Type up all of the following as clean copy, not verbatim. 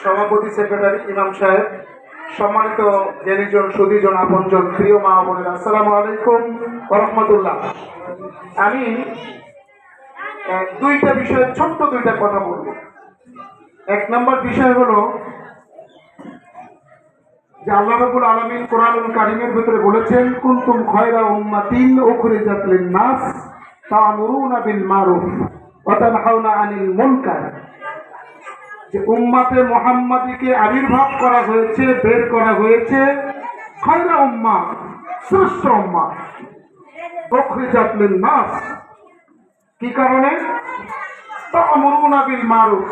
সভাপতি সেক্রেটারি ইমাম সাহেব, সম্মানিত জ্ঞানীজন সুধীজন আপনজন প্রিয় মা বোনেরা, আসসালামু আলাইকুম ওয়া রাহমাতুল্লাহ। আমি দুইটা বিষয়ে ছোট্ট দুইটা কথা বলবো। এক নম্বর বিষয় হলো যে আল্লাহ রাব্বুল আলামিন কোরআনুল কারীমের ভিতরে বলেছেন, কুনতুম খায়রা উম্মাতিন উখরিজাত লিন-নাস তা'মুরুনা বিল মারুফ ওয়া তানহাউনা আনিল মুনকার। যে উম্মাতে মুহাম্মাদীকে আবির্ভাব করা হয়েছে, বের করা হয়েছে, খায়রা উম্মাহ, শ্রেষ্ঠ উম্মাহ, উখরিজাত লিন-নাস। কি কারণে? তা'মুরুনা বিল মারুফ,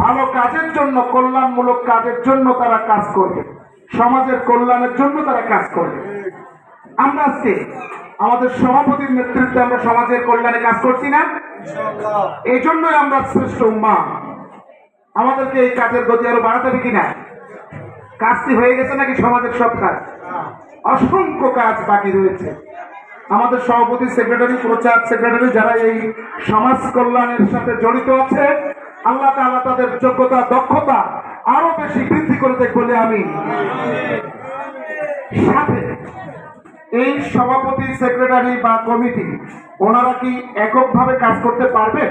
ভালো কাজের জন্য, কল্যাণমূলক কাজের জন্য তারা কাজ করবে, সমাজের কল্যাণের জন্য তারা কাজ করবে। আমরা আজকে আমাদের সভাপতির নেতৃত্বে আমরা সমাজের কল্যাণে কাজ করছি না? এই জন্যই আমরা শ্রেষ্ঠ উম্মাহ। আমাদেরকে এই কাজের গতি আরো বাড়াতে হবে কিনা? কাজটি হয়ে গেছে নাকি সমাজের সব কাজ? অসংখ্য কাজ বাকি রয়েছে। আমাদের সভাপতি সেক্রেটারি, প্রচার সেক্রেটারি, যারা এই সমাজ কল্যাণের সাথে জড়িত আছে, আল্লাহ তাআলা তাদের যোগ্যতা, দক্ষতা আরো বেশি বৃদ্ধি করে দেখ বলে আমি। সাথে এই সভাপতি সেক্রেটারি বা কমিটি, ওনারা কি এককভাবে কাজ করতে পারবে?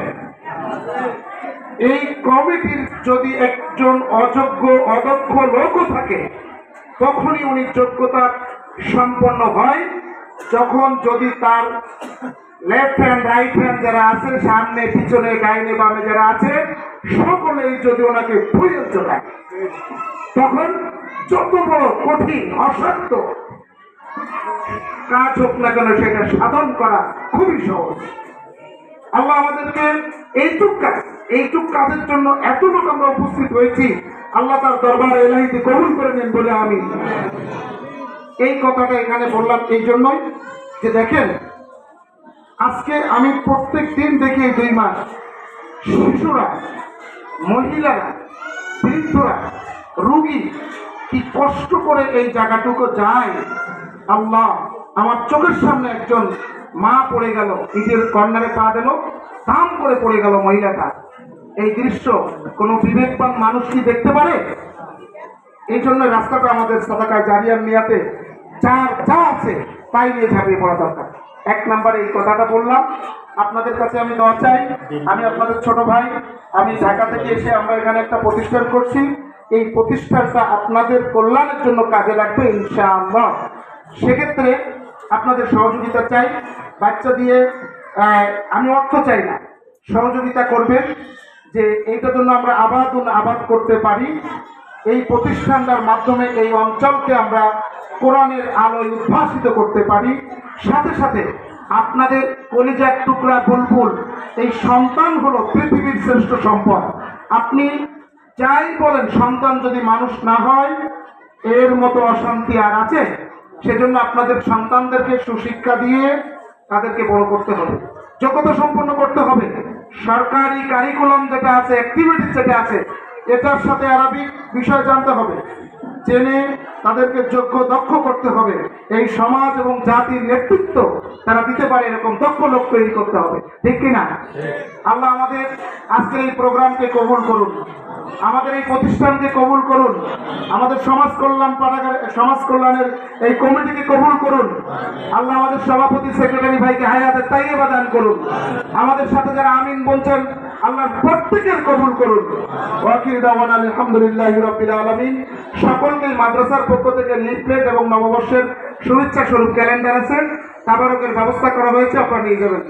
এই কমিটির যদি একজন অযোগ্য, অদক্ষ লোকও থাকে, তখনই উনি যোগ্যতা সম্পন্ন হয় যখন যদি তার লেফট হ্যান্ড, রাইট হ্যান্ড যারা আছে, সামনে পিছনে ডাইনে বামে যারা আছে, সকলেই যদি ওনাকে ভুলে চলায়, তখন যত বড় কঠিন অসাধ্য কাজ হোক না কেন সেটা সাধন করা খুবই সহজ। আল্লাহ আমাদেরকে এইটুক কাজের জন্য এত লোক আমরা উপস্থিত হয়েছি, আল্লাহ তার দরবারে এলাহিতে কবুল করে নেন বলে আমি এই কথাটা এখানে বললাম। এই জন্যই যে দেখেন, আজকে আমি প্রত্যেক দিন দেখি 2 মাস শিশুরা, মহিলারা, বৃদ্ধরা, রোগী কি কষ্ট করে এই জায়গাটুকু যায়। আল্লাহ, আমার চোখের সামনে একজন মা পড়ে গেল, ইটের কর্নারে পা দিল, দাম করে পড়ে গেল মহিলাটা। এই দৃশ্য কোন বিবেকবান মানুষ কি দেখতে পারে? এই জন্য রাস্তাটা আমাদের সাদাকায়ে জারিয়ার নিয়াতে যা আছে তাই নিয়ে ঝাঁপিয়ে পড়া দরকার। এক নম্বরে এই কথাটা বললাম। আপনাদের কাছে আমি দোয়া চাই। আমি আপনাদের ছোট ভাই, আমি ঢাকা থেকে এসে আমরা এখানে একটা প্রতিষ্ঠান করছি। এই প্রতিষ্ঠানটা আপনাদের কল্যাণের জন্য কাজে লাগবে ইনশাআল্লাহ। সেক্ষেত্রে আপনাদের সহযোগিতা চাই। বাচ্চা দিয়ে আমি অর্থ চাই না, সহযোগিতা করবেন যে এইটার জন্য আমরা আবাদ করতে পারি। এই প্রতিষ্ঠানটার মাধ্যমে এই অঞ্চলকে আমরা কোরআনের আলোয় উদ্ভাসিত করতে পারি। সাথে সাথে আপনাদের কলিজার টুকরা বুলবুল এই সন্তান হলো পৃথিবীর শ্রেষ্ঠ সম্পদ। আপনি যাই বলেন, সন্তান যদি মানুষ না হয়, এর মতো অশান্তি আর আছে? সেজন্য আপনাদের সন্তানদেরকে সুশিক্ষা দিয়ে তাদেরকে বড় করতে হবে, যোগ্যতা সম্পন্ন করতে হবে। সরকারি কারিকুলাম যেটা আছে, অ্যাক্টিভিটিস যেটা আছে, এটার সাথে আরবিক বিষয় জানতে হবে, জেনে তাদেরকে যোগ্য, দক্ষ করতে হবে। এই সমাজ এবং জাতির নেতৃত্ব তারা দিতে পারে এরকম দক্ষ লোক তৈরি করতে হবে, ঠিক কিনা? আল্লাহ আমাদের আজকের এই প্রোগ্রামকে কবুল করুন, আমাদের এই প্রতিষ্ঠানকে কবুল করুন, আমাদের সমাজ কল্যাণের এই কমিটিকে কবুল করুন। আল্লাহ আমাদের সভাপতি সেক্রেটারি ভাইকে হায়াতে তাইয়্যিবা দান করুন। আমাদের সাথে যারা আমিন বলছেন, আল্লাহ প্রত্যেকের কবুল করুন। ওয়াকিল দাওয়ানা আলহামদুলিল্লাহি রাব্বিল আলামিন। সকলকে মাদ্রাসার পক্ষ থেকে লিফলেট এবং নববর্ষের শুভেচ্ছা স্বরূপ ক্যালেন্ডার আছে, তাবারকের ব্যবস্থা করা হয়েছে, আপনারা নিয়ে যাবেন।